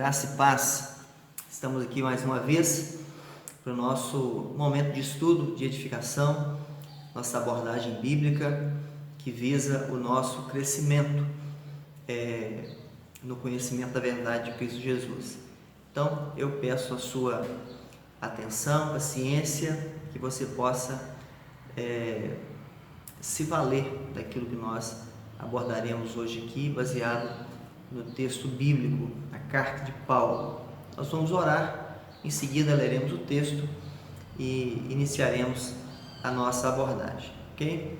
Graça e paz. Estamos aqui mais uma vez para o nosso momento de estudo, de edificação, nossa abordagem bíblica que visa o nosso crescimento no conhecimento da verdade de Cristo Jesus. Então, eu peço a sua atenção, paciência, que você possa se valer daquilo que nós abordaremos hoje aqui, baseado no texto bíblico, a carta de Paulo. Nós vamos orar, em seguida leremos o texto e iniciaremos a nossa abordagem, ok?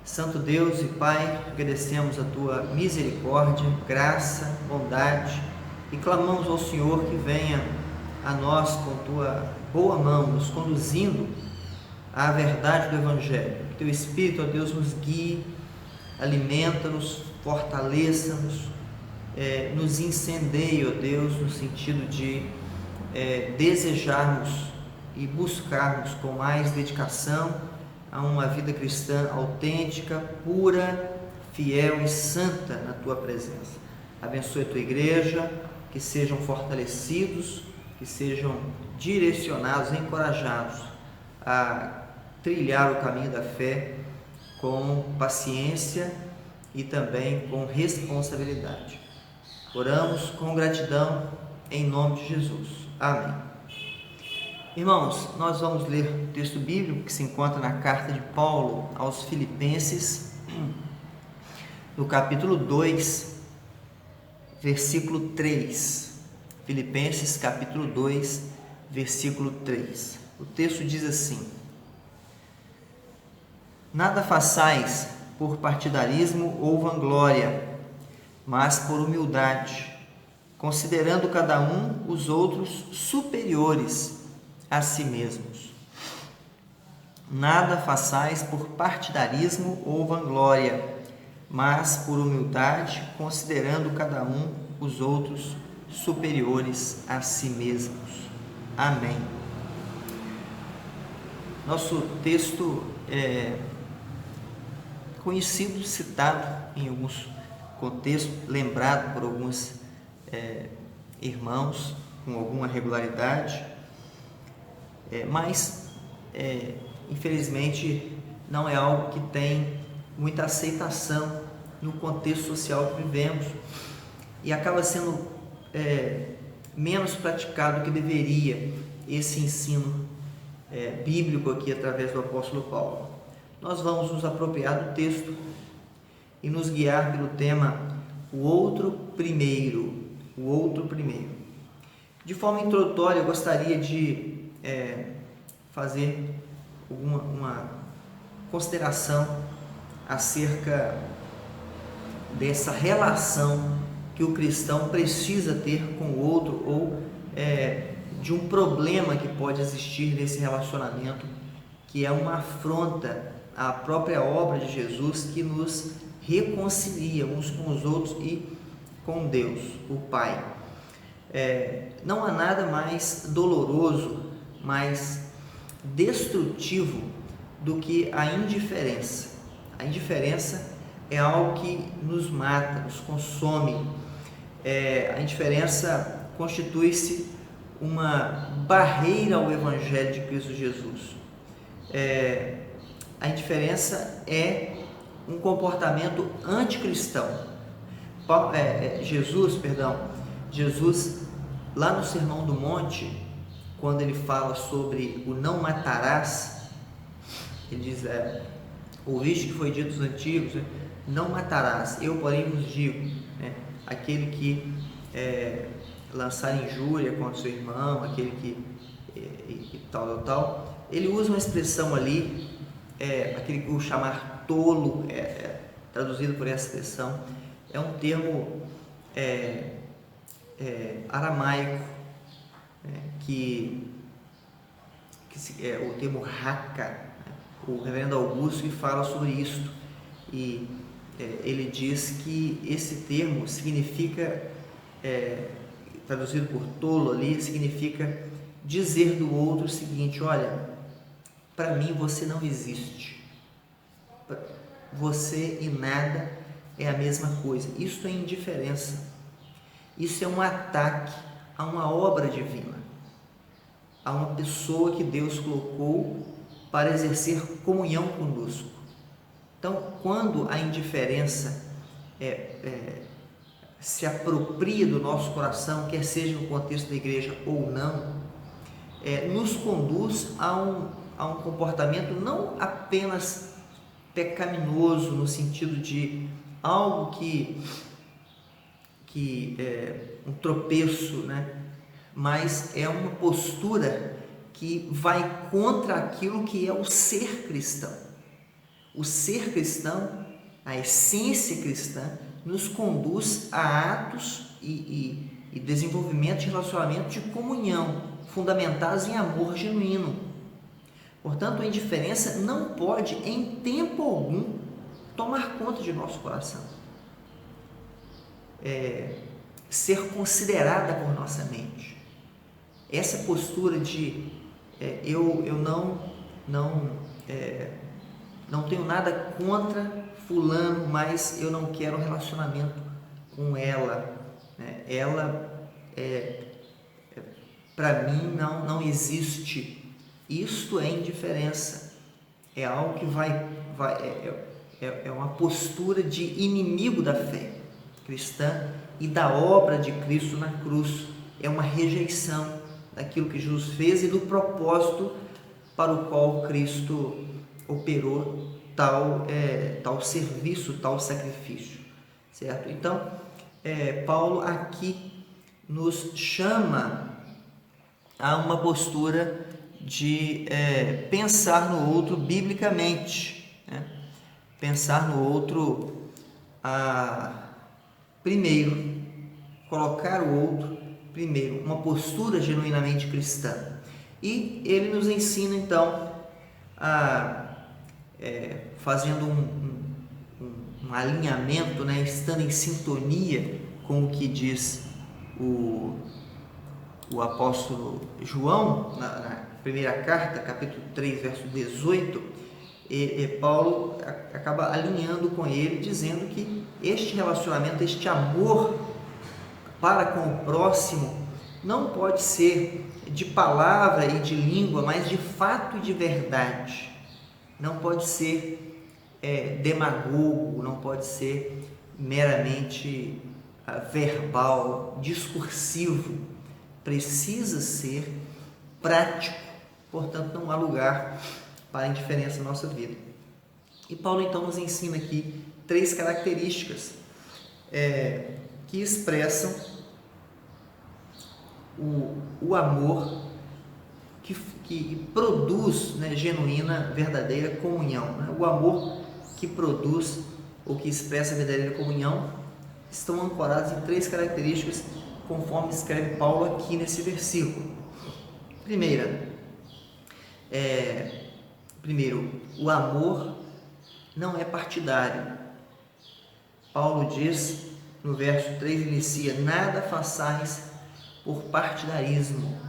Santo Deus e Pai, agradecemos a Tua misericórdia, graça, bondade e clamamos ao Senhor que venha a nós com Tua boa mão, nos conduzindo à verdade do Evangelho. Que Teu Espírito, ó Deus, nos guie, alimenta-nos, fortaleça-nos, nos incendeie, ó Deus, no sentido de desejarmos e buscarmos com mais dedicação a uma vida cristã autêntica, pura, fiel e santa na Tua presença. Abençoe a Tua igreja, que sejam fortalecidos, que sejam direcionados, encorajados a trilhar o caminho da fé com paciência e também com responsabilidade. Oramos com gratidão em nome de Jesus. Amém. Irmãos, nós vamos ler o texto bíblico que se encontra na carta de Paulo aos Filipenses, no capítulo 2, versículo 3. Filipenses, capítulo 2, versículo 3. O texto diz assim: Nada façais por partidarismo ou vanglória, mas por humildade, considerando cada um os outros superiores a si mesmos. Nada façais por partidarismo ou vanglória, mas por humildade, considerando cada um os outros superiores a si mesmos. Amém. Nosso texto é conhecido, citado em alguns contexto, lembrado por alguns irmãos com alguma regularidade, mas infelizmente não é algo que tem muita aceitação no contexto social que vivemos e acaba sendo menos praticado do que deveria esse ensino bíblico aqui através do apóstolo Paulo. Nós vamos nos apropriar do texto e nos guiar pelo tema o outro primeiro. De forma introdutória, eu gostaria de fazer uma consideração acerca dessa relação que o cristão precisa ter com o outro ou de um problema que pode existir nesse relacionamento, que é uma afronta à própria obra de Jesus que nos reconcilia uns com os outros e com Deus, o Pai. Não há nada mais doloroso, mais destrutivo do que a indiferença. A indiferença é algo que nos mata, nos consome. A indiferença constitui-se uma barreira ao Evangelho de Cristo Jesus. A indiferença é um comportamento anticristão. Jesus, lá no Sermão do Monte, quando ele fala sobre o não matarás, ele diz, ouviste que foi dito dos antigos, não matarás, eu porém vos digo, aquele que lançar injúria contra seu irmão, aquele que tal, ele usa uma expressão ali, aquele que o chamar tolo, traduzido por essa expressão, é um termo aramaico, que é o termo raka. O reverendo Augusto fala sobre isso e ele diz que esse termo significa, traduzido por tolo ali, significa dizer do outro o seguinte: olha, para mim você não existe, você e nada é a mesma coisa. Isso é indiferença, isso é um ataque a uma obra divina, a uma pessoa que Deus colocou para exercer comunhão conosco. Então, quando a indiferença se apropria do nosso coração, quer seja no contexto da igreja ou não, nos conduz a um comportamento não apenas pecaminoso, no sentido de algo que um tropeço, né? Mas é uma postura que vai contra aquilo que é o ser cristão. O ser cristão, a essência cristã, nos conduz a atos e desenvolvimento de relacionamento de comunhão, fundamentados em amor genuíno. Portanto, a indiferença não pode, em tempo algum, tomar conta de nosso coração, ser considerada por nossa mente. Essa postura de eu não tenho nada contra fulano, mas eu não quero relacionamento com ela, né? Ela para mim não existe. Isto é indiferença, é algo que é uma postura de inimigo da fé cristã e da obra de Cristo na cruz. É uma rejeição daquilo que Jesus fez e do propósito para o qual Cristo operou tal serviço, tal sacrifício, certo? Então, Paulo aqui nos chama a uma postura de pensar no outro biblicamente, né? Pensar no outro primeiro, colocar o outro primeiro, uma postura genuinamente cristã. E ele nos ensina então fazendo um alinhamento, né, estando em sintonia com o que diz o apóstolo João na primeira carta, capítulo 3, verso 18, Paulo acaba alinhando com ele, dizendo que este relacionamento, este amor para com o próximo, não pode ser de palavra e de língua, mas de fato e de verdade. Não pode ser demagogo, não pode ser meramente verbal, discursivo. Precisa ser prático, portanto não há lugar para a indiferença na nossa vida. E Paulo então nos ensina aqui 3 características que expressam o amor que produz, né, genuína, verdadeira comunhão, né? O amor que produz ou que expressa a verdadeira comunhão estão ancorados em 3 características, conforme escreve Paulo aqui nesse versículo. Primeiro, o amor não é partidário. Paulo diz no verso 3, inicia: nada façais por partidarismo.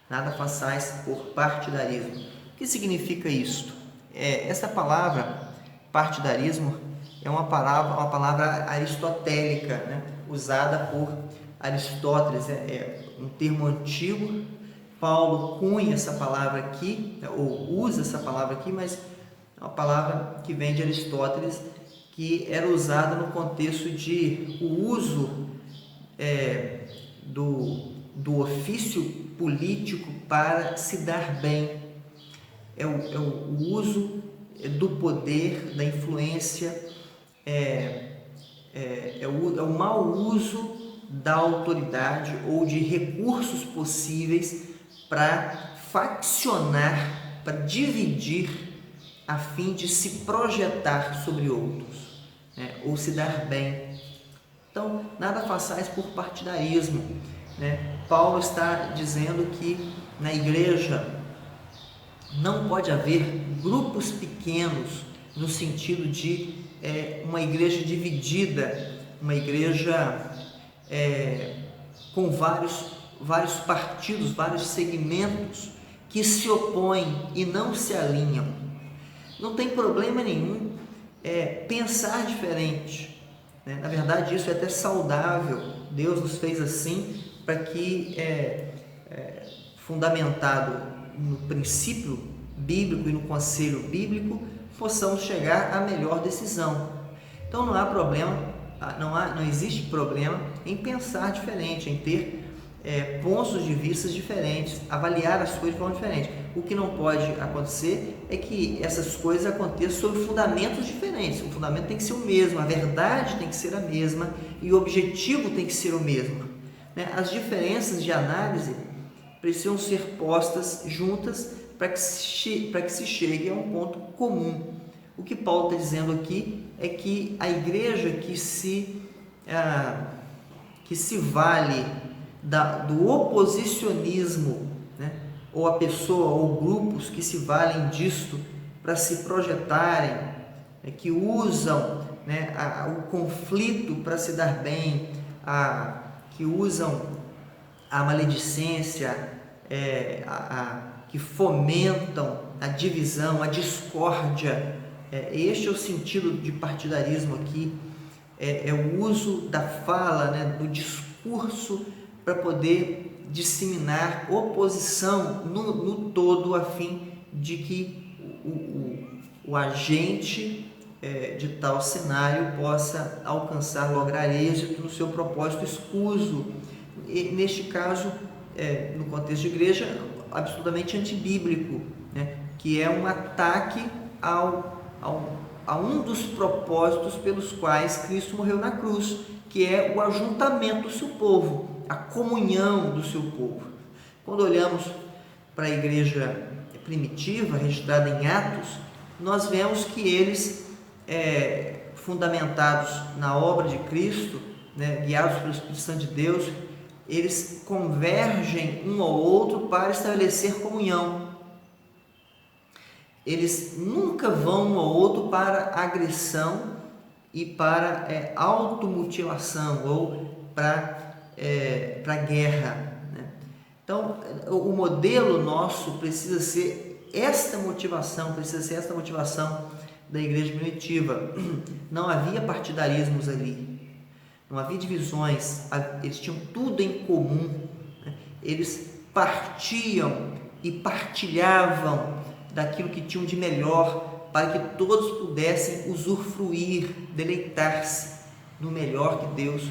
Nada façais por partidarismo. O que significa isto? Essa palavra partidarismo é uma palavra aristotélica, né? Usada por Aristóteles, um termo antigo. Paulo cunha essa palavra aqui, ou usa essa palavra aqui, mas é uma palavra que vem de Aristóteles, que era usada no contexto de o uso do ofício político para se dar bem. É o uso do poder, da influência, o mau uso da autoridade ou de recursos possíveis para faccionar, para dividir, a fim de se projetar sobre outros, né, ou se dar bem. Então, nada façais por partidarismo, né? Paulo está dizendo que na igreja não pode haver grupos pequenos, no sentido de uma igreja dividida, uma igreja com vários partidos, vários segmentos que se opõem e não se alinham. Não tem problema nenhum pensar diferente, né? Na verdade, isso é até saudável. Deus nos fez assim para que, fundamentado no princípio bíblico e no conselho bíblico, possamos chegar à melhor decisão. Então não há problema, não existe problema em pensar diferente, em ter pontos de vista diferentes, avaliar as coisas de forma diferente. O que não pode acontecer é que essas coisas aconteçam sob fundamentos diferentes. O fundamento tem que ser o mesmo, a verdade tem que ser a mesma e o objetivo tem que ser o mesmo. As diferenças de análise precisam ser postas juntas para que se chegue a um ponto comum. O que Paulo está dizendo aqui é que a igreja que se vale do oposicionismo, ou a pessoa ou grupos que se valem disto para se projetarem, que usam o conflito para se dar bem, que usam a maledicência, que fomentam a divisão, a discórdia. Este é o sentido de partidarismo aqui, é o uso da fala, do discurso para poder disseminar oposição no todo, a fim de que o agente de tal cenário possa alcançar, lograr êxito no seu propósito escuso. E, neste caso, no contexto de igreja, absolutamente antibíblico, que é um ataque a um dos propósitos pelos quais Cristo morreu na cruz, que é o ajuntamento do seu povo, a comunhão do seu povo. Quando olhamos para a igreja primitiva, registrada em Atos, nós vemos que eles, fundamentados na obra de Cristo, guiados pelo Espírito Santo de Deus, eles convergem um ao outro para estabelecer comunhão. Eles nunca vão um ao outro para agressão e para automutilação ou para guerra. Então, o modelo nosso precisa ser esta motivação da igreja primitiva. Não havia partidarismos ali, não havia divisões, eles tinham tudo em comum, eles partiam e partilhavam daquilo que tinham de melhor, para que todos pudessem usufruir, deleitar-se no melhor que Deus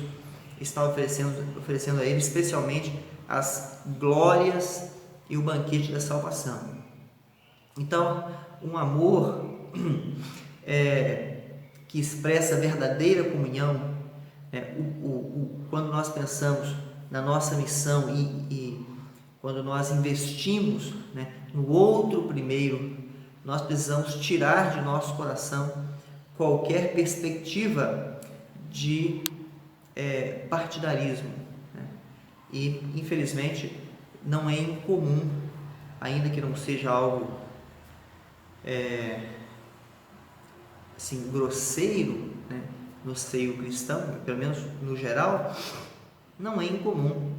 está oferecendo a eles, especialmente as glórias e o banquete da salvação. Então, um amor que expressa a verdadeira comunhão, quando nós pensamos na nossa missão e quando nós investimos no outro primeiro, nós precisamos tirar de nosso coração qualquer perspectiva de partidarismo. E, infelizmente, não é incomum, ainda que não seja algo assim, grosseiro, no seio cristão, pelo menos no geral, não é incomum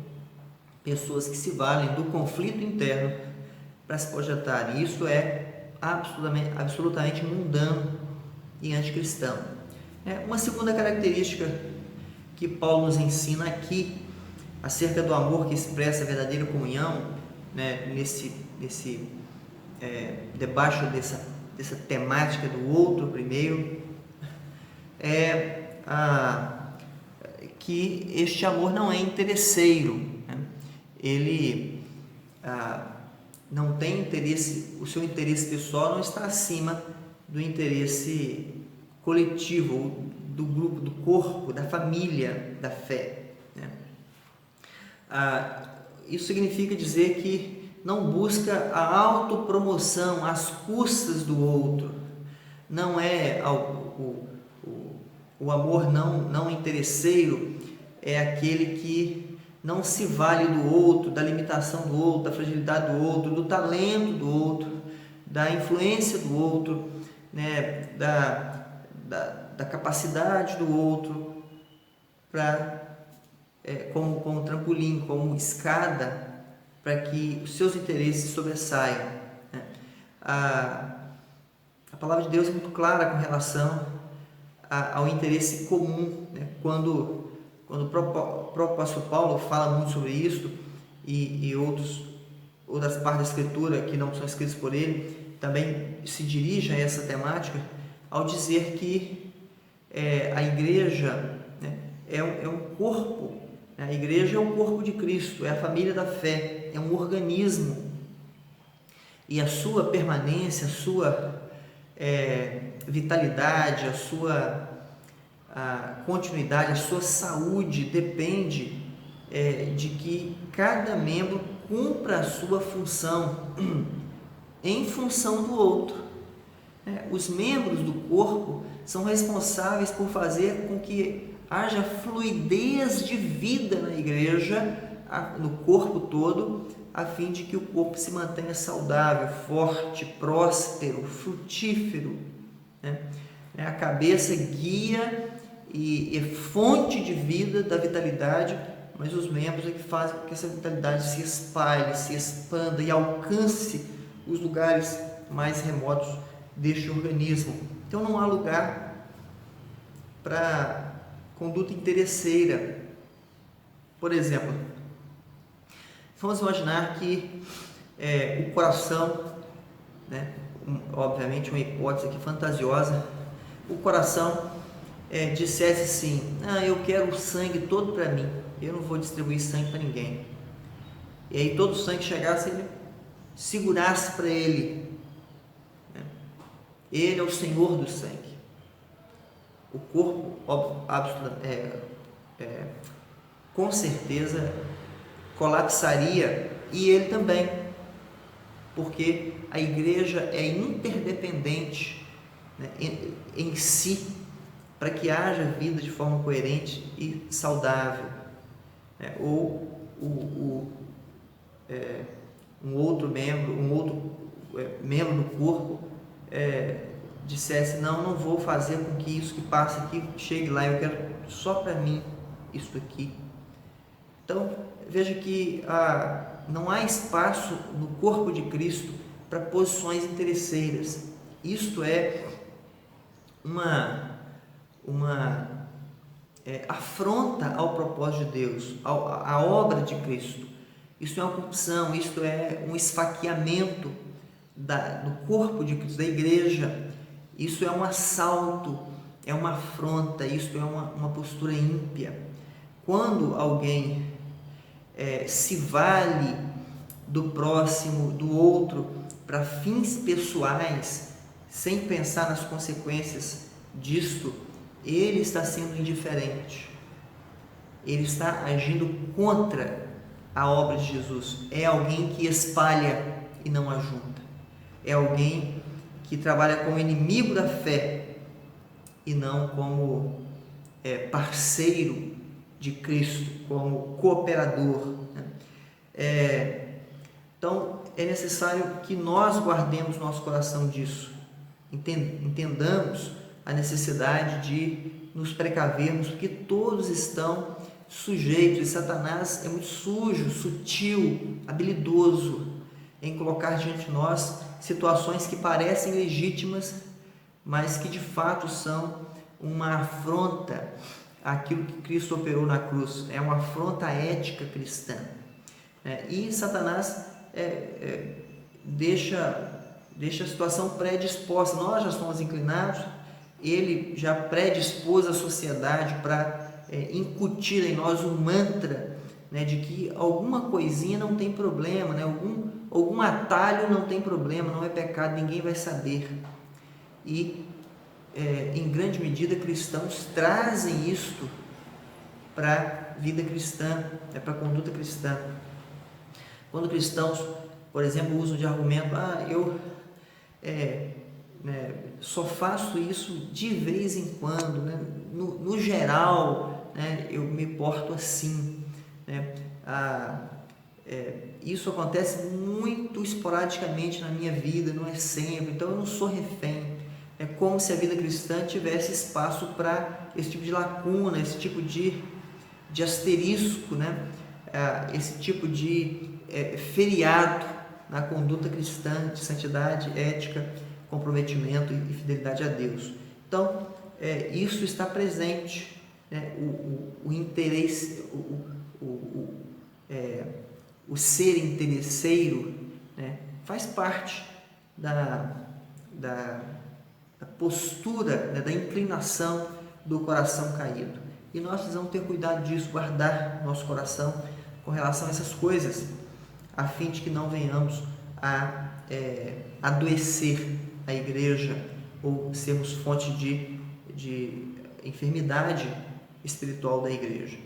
pessoas que se valem do conflito interno para se projetar. E isso é absolutamente mundano e anticristão. Uma segunda característica que Paulo nos aqui acerca do amor que expressa a verdadeira comunhão, debaixo dessa temática do outro primeiro, que este amor não é interesseiro, ele não tem interesse, o seu interesse pessoal não está acima do interesse coletivo, do grupo, do corpo, da família, da fé. Isso significa dizer que não busca a autopromoção às custas do outro. Não é o amor não interesseiro, é aquele que não se vale do outro, da limitação do outro, da fragilidade do outro, do talento do outro, da influência do outro, da capacidade do outro, como trampolim, como escada, para que os seus interesses sobressaiam. A palavra de Deus é muito clara com relação ao interesse comum, quando quando o próprio apóstolo Paulo fala muito sobre isso, e outras partes da Escritura que não são escritas por ele, também se dirige a essa temática, ao dizer que a igreja, né, é um corpo, né? A igreja é o corpo de Cristo, é a família da fé, é um organismo, e a sua permanência, a sua vitalidade, a continuidade, a sua saúde depende de que cada membro cumpra a sua função em função do outro. Os membros do corpo são responsáveis por fazer com que haja fluidez de vida na igreja, no corpo todo, a fim de que o corpo se mantenha saudável, forte, próspero, frutífero. A cabeça guia e fonte de vida da vitalidade, mas os membros é que fazem com que essa vitalidade se espalhe, se expanda e alcance os lugares mais remotos deste organismo. Então não há lugar para conduta interesseira. Por exemplo, vamos imaginar que o coração, né, obviamente uma hipótese aqui fantasiosa, o coração dissesse assim: eu quero o sangue todo para mim, eu não vou distribuir sangue para ninguém. E aí todo o sangue chegasse, ele segurasse para ele, né? Ele é o Senhor do sangue. O corpo, com certeza, colapsaria, e ele também, porque a igreja é interdependente, né, em si, para que haja vida de forma coerente e saudável. Ou um outro membro do corpo dissesse: não vou fazer com que isso que passa aqui chegue lá, eu quero só para mim isso aqui. Então veja que não há espaço no corpo de Cristo para posições interesseiras. Isto é uma afronta ao propósito de Deus, à obra de Cristo. Isso é uma corrupção, isto é um esfaqueamento do corpo de Cristo, da igreja. Isso é um assalto, é uma afronta, isso é uma postura ímpia. Quando alguém se vale do próximo, do outro, para fins pessoais, sem pensar nas consequências disto, ele está sendo indiferente, ele está agindo contra a obra de Jesus. É alguém que espalha e não ajunta, é alguém que trabalha como inimigo da fé e não como parceiro de Cristo, como cooperador. Então é necessário que nós guardemos nosso coração disso, entendamos a necessidade de nos precavermos, porque todos estão sujeitos, e Satanás é muito sujo, sutil, habilidoso em colocar diante de nós situações que parecem legítimas, mas que de fato são uma afronta àquilo que Cristo operou na cruz, é uma afronta à ética cristã. E Satanás deixa a situação predisposta. Nós já somos inclinados, ele já predispôs a sociedade para incutir em nós um mantra, né, de que alguma coisinha não tem problema, né, algum atalho não tem problema, não é pecado, ninguém vai saber. E em grande medida cristãos trazem isto para a vida cristã, para a conduta cristã. Quando cristãos, por exemplo, usam de argumento: eu só faço isso de vez em quando, né? No geral, né, eu me porto assim, né? Isso acontece muito esporadicamente na minha vida, não é sempre, então eu não sou refém. É como se a vida cristã tivesse espaço para esse tipo de lacuna, esse tipo de asterisco, né? Esse tipo de feriado na conduta cristã de santidade, ética, comprometimento e fidelidade a Deus. Então, isso está presente, né, o interesse, o ser interesseiro, né, faz parte da postura, né, da inclinação do coração caído. E nós precisamos ter cuidado disso, guardar nosso coração com relação a essas coisas, a fim de que não venhamos a adoecer a igreja ou sermos fonte de enfermidade espiritual da igreja.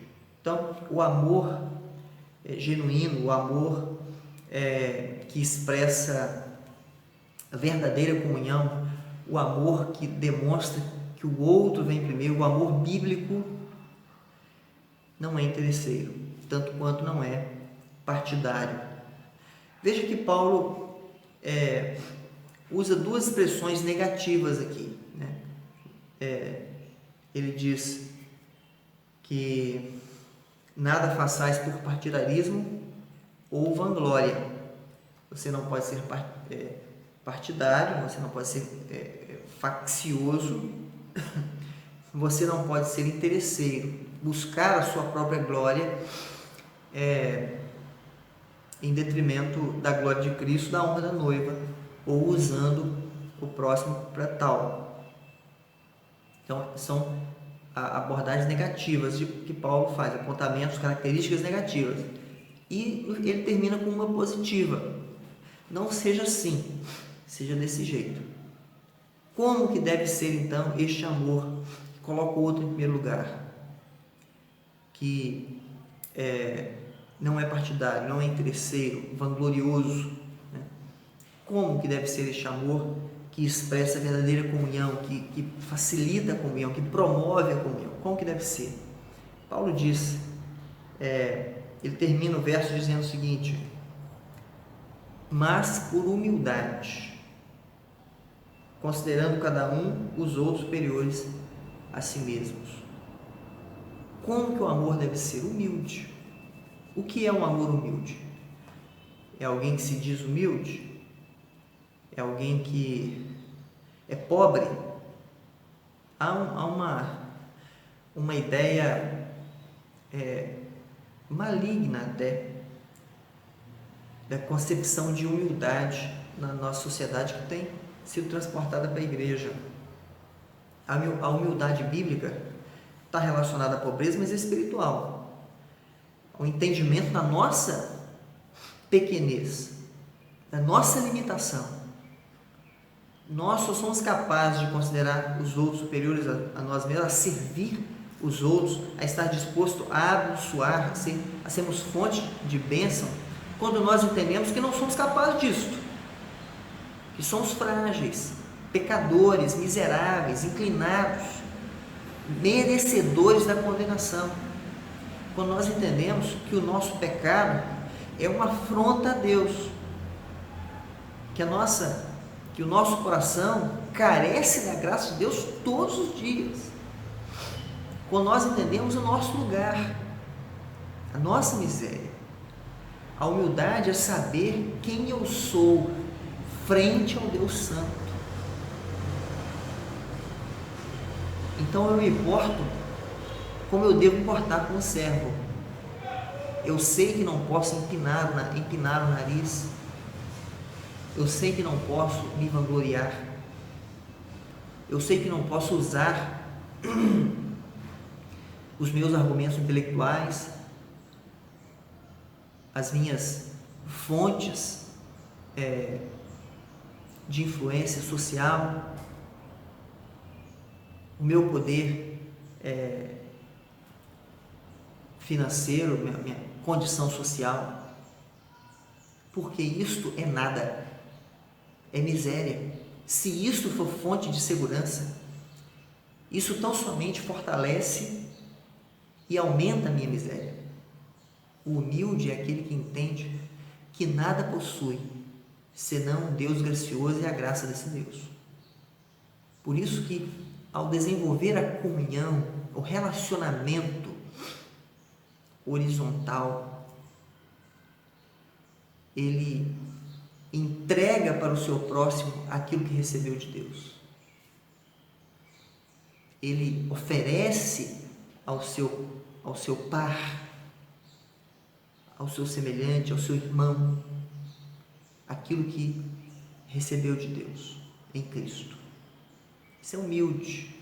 Então, o amor genuíno, o amor que expressa a verdadeira comunhão, o amor que demonstra que o outro vem primeiro, o amor bíblico, não é interesseiro, tanto quanto não é partidário. Veja que Paulo usa duas expressões negativas aqui, né? Ele diz que nada façais por partidarismo ou vanglória. Você não pode ser partidário, você não pode ser faccioso, você não pode ser interesseiro, buscar a sua própria glória em detrimento da glória de Cristo, da honra da noiva, ou usando o próximo para tal. Então, são abordagens negativas que Paulo faz, apontamentos, características negativas. E ele termina com uma positiva. Não seja assim, seja desse jeito. Como que deve ser, então, este amor que coloca o outro em primeiro lugar? Que não é partidário, não é interesseiro, vanglorioso, né? Como que deve ser este amor que expressa a verdadeira comunhão, que facilita a comunhão, que promove a comunhão? Como que deve ser? Paulo diz, ele termina o verso dizendo o seguinte: mas por humildade, considerando cada um os outros superiores a si mesmos. Como que o amor deve ser? Humilde. O que é um amor humilde? É alguém que se diz humilde? É alguém que é pobre? Há uma ideia maligna até da concepção de humildade na nossa sociedade, que tem sido transportada para a igreja. A humildade bíblica está relacionada à pobreza, mas é espiritual. O entendimento da nossa pequenez, da nossa limitação. Nós só somos capazes de considerar os outros superiores a nós mesmos, a servir os outros, a estar disposto a abençoar, a sermos fonte de bênção, quando nós entendemos que não somos capazes disso, que somos frágeis, pecadores, miseráveis, inclinados, merecedores da condenação. Quando nós entendemos que o nosso pecado é uma afronta a Deus, que o nosso coração carece da graça de Deus todos os dias. Quando nós entendemos o nosso lugar, a nossa miséria. A humildade é saber quem eu sou frente ao Deus Santo. Então eu me importo como eu devo importar com o servo. Eu sei que não posso empinar o nariz. Eu sei que não posso me vangloriar. Eu sei que não posso usar os meus argumentos intelectuais, as minhas fontes de influência social, o meu poder financeiro, minha condição social, porque isto é nada, é miséria. Se isto for fonte de segurança, isso tão somente fortalece e aumenta a minha miséria. O humilde é aquele que entende que nada possui senão um Deus gracioso e a graça desse Deus. Por isso que, ao desenvolver a comunhão, o relacionamento horizontal, ele entrega para o seu próximo aquilo que recebeu de Deus. Ele oferece ao seu par, ao seu semelhante, ao seu irmão, aquilo que recebeu de Deus em Cristo. Isso é humilde.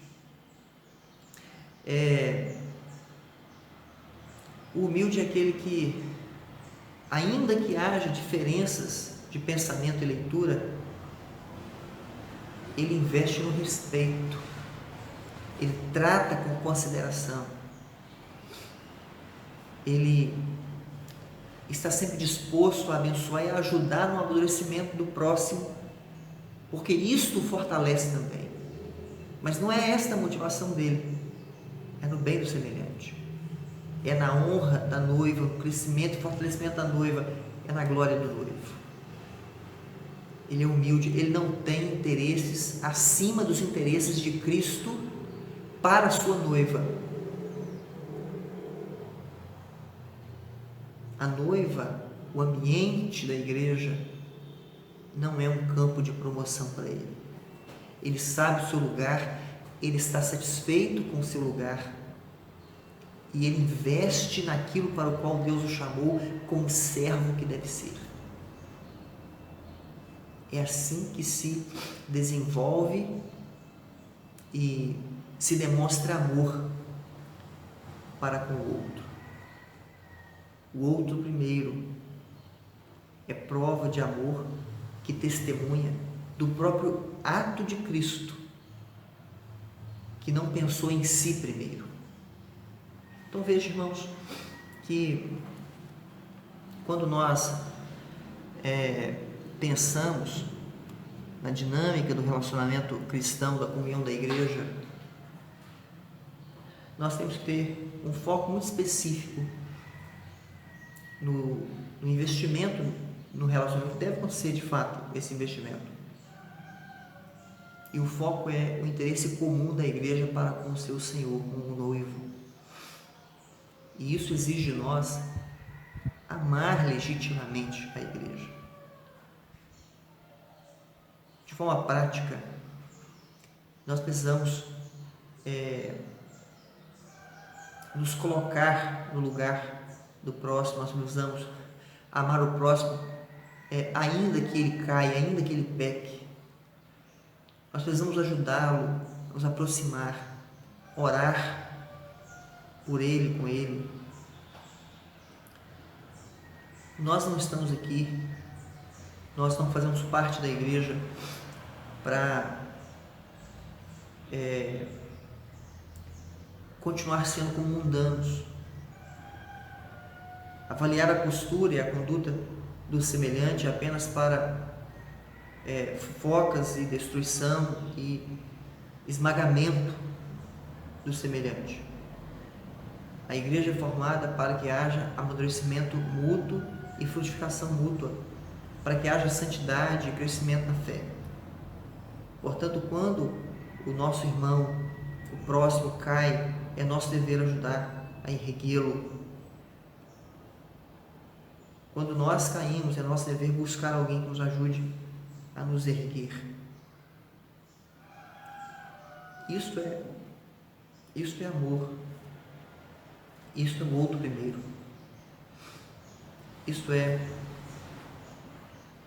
O humilde é aquele que, ainda que haja diferenças de pensamento e leitura, ele investe no respeito, ele trata com consideração, ele está sempre disposto a abençoar e a ajudar no amadurecimento do próximo, porque isto o fortalece também. Mas não é esta a motivação dele, é no bem do semelhante, é na honra da noiva, no crescimento e fortalecimento da noiva, é na glória do noivo. Ele é humilde, ele não tem interesses acima dos interesses de Cristo para a sua noiva. A noiva, o ambiente da igreja, não é um campo de promoção para ele. Ele sabe o seu lugar, ele está satisfeito com o seu lugar e ele investe naquilo para o qual Deus o chamou como servo que deve ser. É assim que se desenvolve e se demonstra amor para com o outro. O outro primeiro é prova de amor que testemunha do próprio ato de Cristo, que não pensou em si primeiro. Então veja, irmãos, que quando nós pensamos na dinâmica do relacionamento cristão, da comunhão da igreja, nós temos que ter um foco muito específico no investimento no relacionamento. Deve acontecer de fato esse investimento, e o foco é o interesse comum da igreja para com o seu Senhor, com o noivo, e isso exige de nós amar legitimamente a igreja. De forma prática, nós precisamos nos colocar no lugar do próximo. Nós precisamos amar o próximo, ainda que ele caia, ainda que ele peque. Nós precisamos ajudá-lo, nos aproximar, orar por ele, com ele. Nós não estamos aqui, nós não fazemos parte da igreja para continuar sendo como mundanos, avaliar a postura e a conduta do semelhante apenas para fofocas e destruição e esmagamento do semelhante. A igreja é formada para que haja amadurecimento mútuo e frutificação mútua, para que haja santidade e crescimento na fé. Portanto, quando o nosso irmão, o próximo, cai, é nosso dever ajudar a erguê-lo. Quando nós caímos, é nosso dever buscar alguém que nos ajude a nos erguer. Isto é amor. Isto é o outro primeiro. Isto é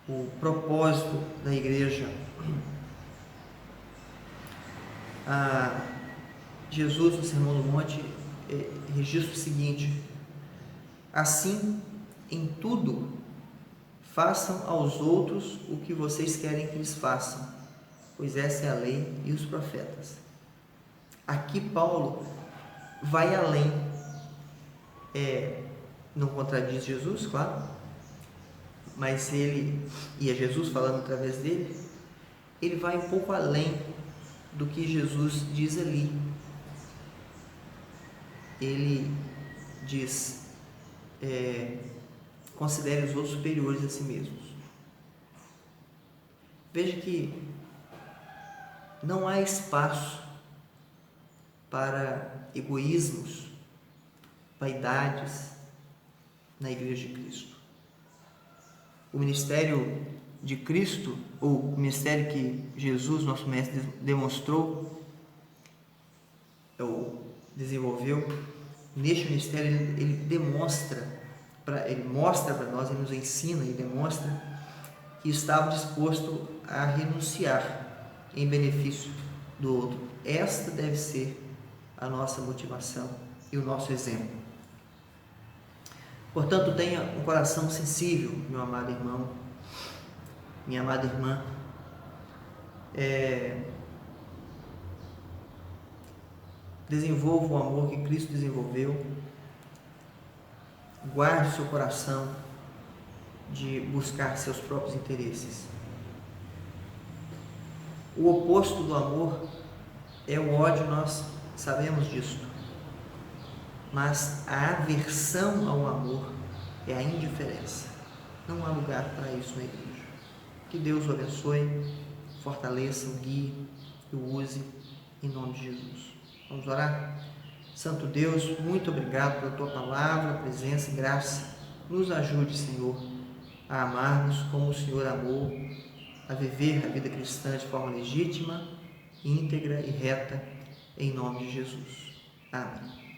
o propósito da igreja. Jesus, no Sermão do Monte, registra o seguinte: assim, em tudo, façam aos outros o que vocês querem que lhes façam, pois essa é a lei e os profetas. Aqui Paulo vai além, não contradiz Jesus, claro, mas ele, e é Jesus falando através dele, ele vai um pouco além do que Jesus diz ali. Ele diz: considere os outros superiores a si mesmos. Veja que não há espaço para egoísmos, vaidades na Igreja de Cristo. O ministério de Cristo, ou o ministério que Jesus, nosso mestre, demonstrou, desenvolveu neste ministério, ele mostra para nós, ele nos ensina e demonstra que estava disposto a renunciar em benefício do outro. Esta deve ser a nossa motivação e o nosso exemplo. Portanto, tenha um coração sensível, meu amado irmão, minha amada irmã. Desenvolva o amor que Cristo desenvolveu. Guarde seu coração de buscar seus próprios interesses. O oposto do amor é o ódio, nós sabemos disso. Mas a aversão ao amor é a indiferença. Não há lugar para isso na igreja. Que Deus o abençoe, fortaleça, o guie e o use em nome de Jesus. Vamos orar? Santo Deus, muito obrigado pela Tua palavra, presença e graça. Nos ajude, Senhor, a amarmos como o Senhor amou, a viver a vida cristã de forma legítima, íntegra e reta, em nome de Jesus. Amém.